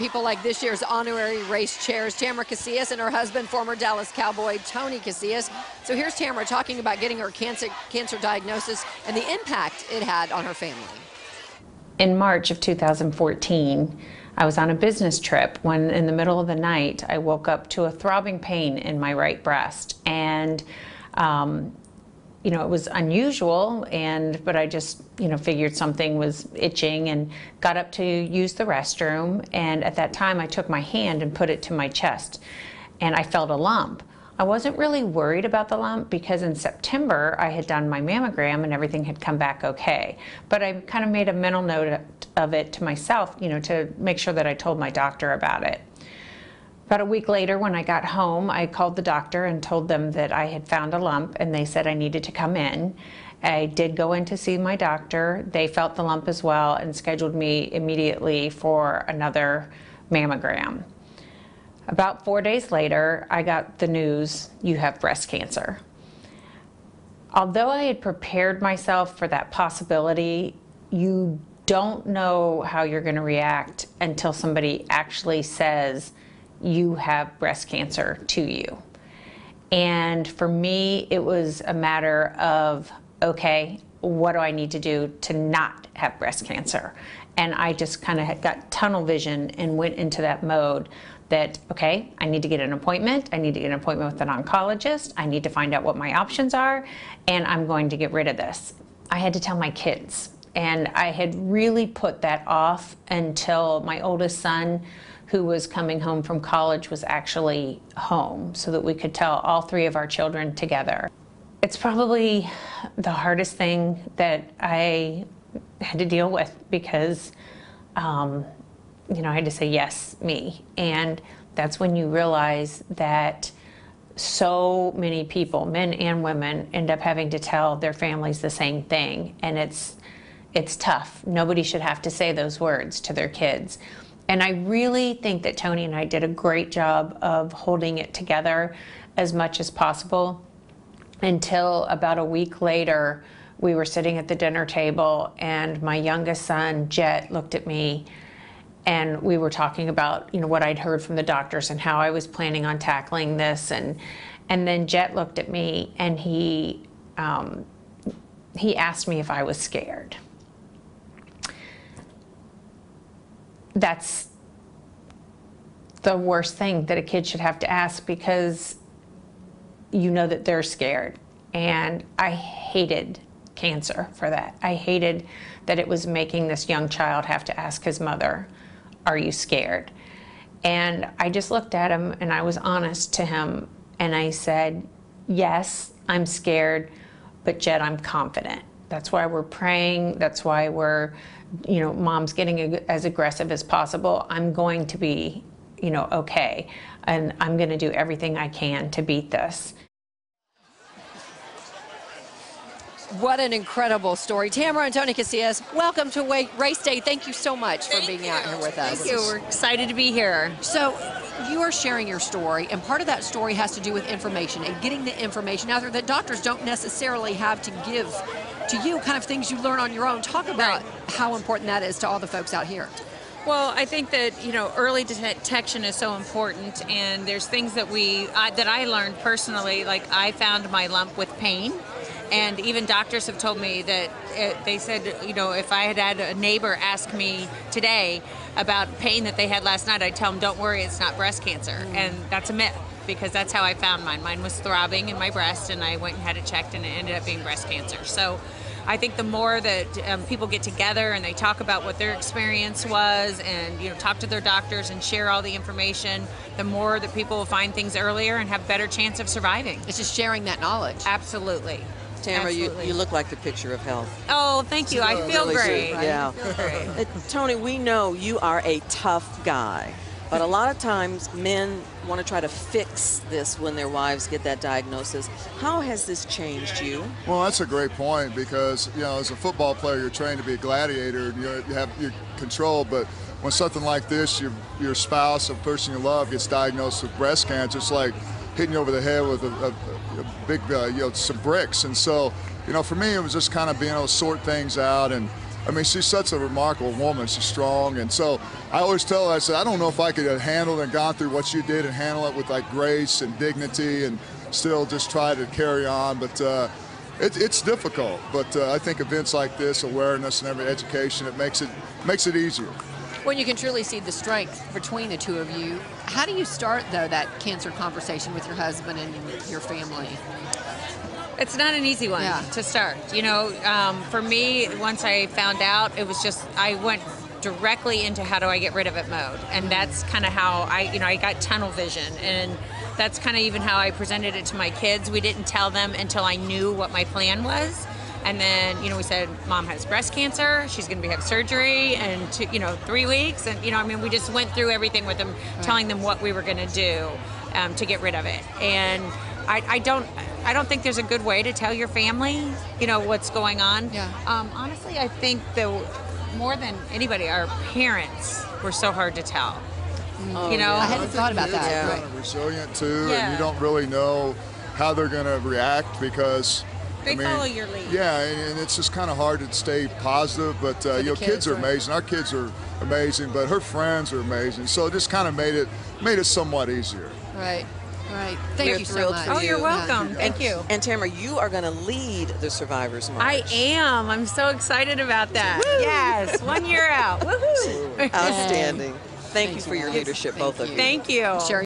People like this year's honorary race chairs, Tamara Casillas and her husband, former Dallas Cowboy Tony Casillas. So here's Tamara talking about getting her cancer diagnosis and the impact it had on her family. In March of 2014, I was on a business trip when in the middle of the night, I woke up to a throbbing pain in my right breast. And you know, it was unusual, but I just, you know, figured something was itching and got up to use the restroom. And at that time, I took my hand and put it to my chest, and I felt a lump. I wasn't really worried about the lump because in September, I had done my mammogram and everything had come back okay. But I kind of made a mental note of it to myself, you know, to make sure that I told my doctor about it. About a week later, when I got home, I called the doctor and told them that I had found a lump, and they said I needed to come in. I did go in to see my doctor. They felt the lump as well and scheduled me immediately for another mammogram. About 4 days later, I got the news, you have breast cancer. Although I had prepared myself for that possibility, you don't know how you're going to react until somebody actually says, you have breast cancer to you. And for me, it was a matter of, okay, what do I need to do to not have breast cancer? And I just kind of got tunnel vision and went into that mode that, okay, I need to get an appointment. I need to get an appointment with an oncologist. I need to find out what my options are, and I'm going to get rid of this. I had to tell my kids, and I had really put that off until my oldest son, who was coming home from college, was actually home so that we could tell all three of our children together. It's probably the hardest thing that I had to deal with because, you know, I had to say, yes, me. And that's when you realize that so many people, men and women, end up having to tell their families the same thing. And it's tough. Nobody should have to say those words to their kids. And I really think that Tony and I did a great job of holding it together as much as possible until about a week later, we were sitting at the dinner table and my youngest son, Jet, looked at me and we were talking about, you know, what I'd heard from the doctors and how I was planning on tackling this. And then Jet looked at me and he asked me if I was scared. That's the worst thing that a kid should have to ask because you know that they're scared. And I hated cancer for that. I hated that it was making this young child have to ask his mother, are you scared? And I just looked at him and I was honest to him and I said, yes, I'm scared, but Jet, I'm confident. That's why we're praying. That's why we're, you know, mom's getting as aggressive as possible. I'm going to be, you know, okay. And I'm going to do everything I can to beat this. What an incredible story. Tamara and Tony Casillas, welcome to Race Day. Thank you so much for being out here with us. Thank you. We're excited to be here. So you are sharing your story, and part of that story has to do with information and getting the information out there that doctors don't necessarily have to give to you, kind of things you learn on your own. Talk about how important that is to all the folks out here. Well, I think that, you know, early detection is so important, and there's things that that I learned personally, like I found my lump with pain. And even doctors have told me that they said, you know, if I had had a neighbor ask me today about pain that they had last night, I'd tell them, don't worry, it's not breast cancer. And that's a myth because that's how I found mine. Mine was throbbing in my breast and I went and had it checked and it ended up being breast cancer. So I think the more that people get together and they talk about what their experience was and, you know, talk to their doctors and share all the information, the more that people will find things earlier and have better chance of surviving. It's just sharing that knowledge. Absolutely. Tamara, you look like the picture of health. Oh, thank you. I feel great. Yeah. I feel great. Tony, we know you are a tough guy, but a lot of times men want to try to fix this when their wives get that diagnosis. How has this changed you? Well, that's a great point because, you know, as a football player, you're trained to be a gladiator and you have your control, but when something like this, your spouse, a person you love, gets diagnosed with breast cancer, it's like hitting you over the head with a big, you know, some bricks. And so, you know, for me, it was just kind of being able to sort things out and I mean, she's such a remarkable woman. She's strong. And so I always tell her, I said, I don't know if I could have handled and gone through what you did and handle it with like grace and dignity and still just try to carry on. But it's difficult. But I think events like this, awareness and every education, it makes it easier. When you can truly see the strength between the two of you, how do you start, though, that cancer conversation with your husband and your family? It's not an easy one to start. You know, for me, once I found out, it was just, I went directly into how do I get rid of it mode. And that's kind of how I got tunnel vision. And that's kind of even how I presented it to my kids. We didn't tell them until I knew what my plan was. And then, we said, Mom has breast cancer. She's going to have surgery in 3 weeks. And, we just went through everything with them, telling them what we were going to do to get rid of it. And I don't think there's a good way to tell your family, what's going on. Yeah. Honestly, I think more than anybody, our parents were so hard to tell. I hadn't thought about that. They're Right. kind of resilient too, Yeah. and you don't really know how they're going to react because They follow your lead. Yeah, and it's just kind of hard to stay positive. But kids are amazing. Our kids are amazing, but her friends are amazing. So it just kind of made it somewhat easier. Right. Right. Thank We're you so thrilled much. for Oh, you're you. welcome. Thank you. And Tamara, you are going to lead the Survivors March. I am. I'm so excited about that. Yes, 1 year out. Woohoo! Outstanding. Thank you Thank for you. your leadership, Thank both of you. you. Thank you. Sharing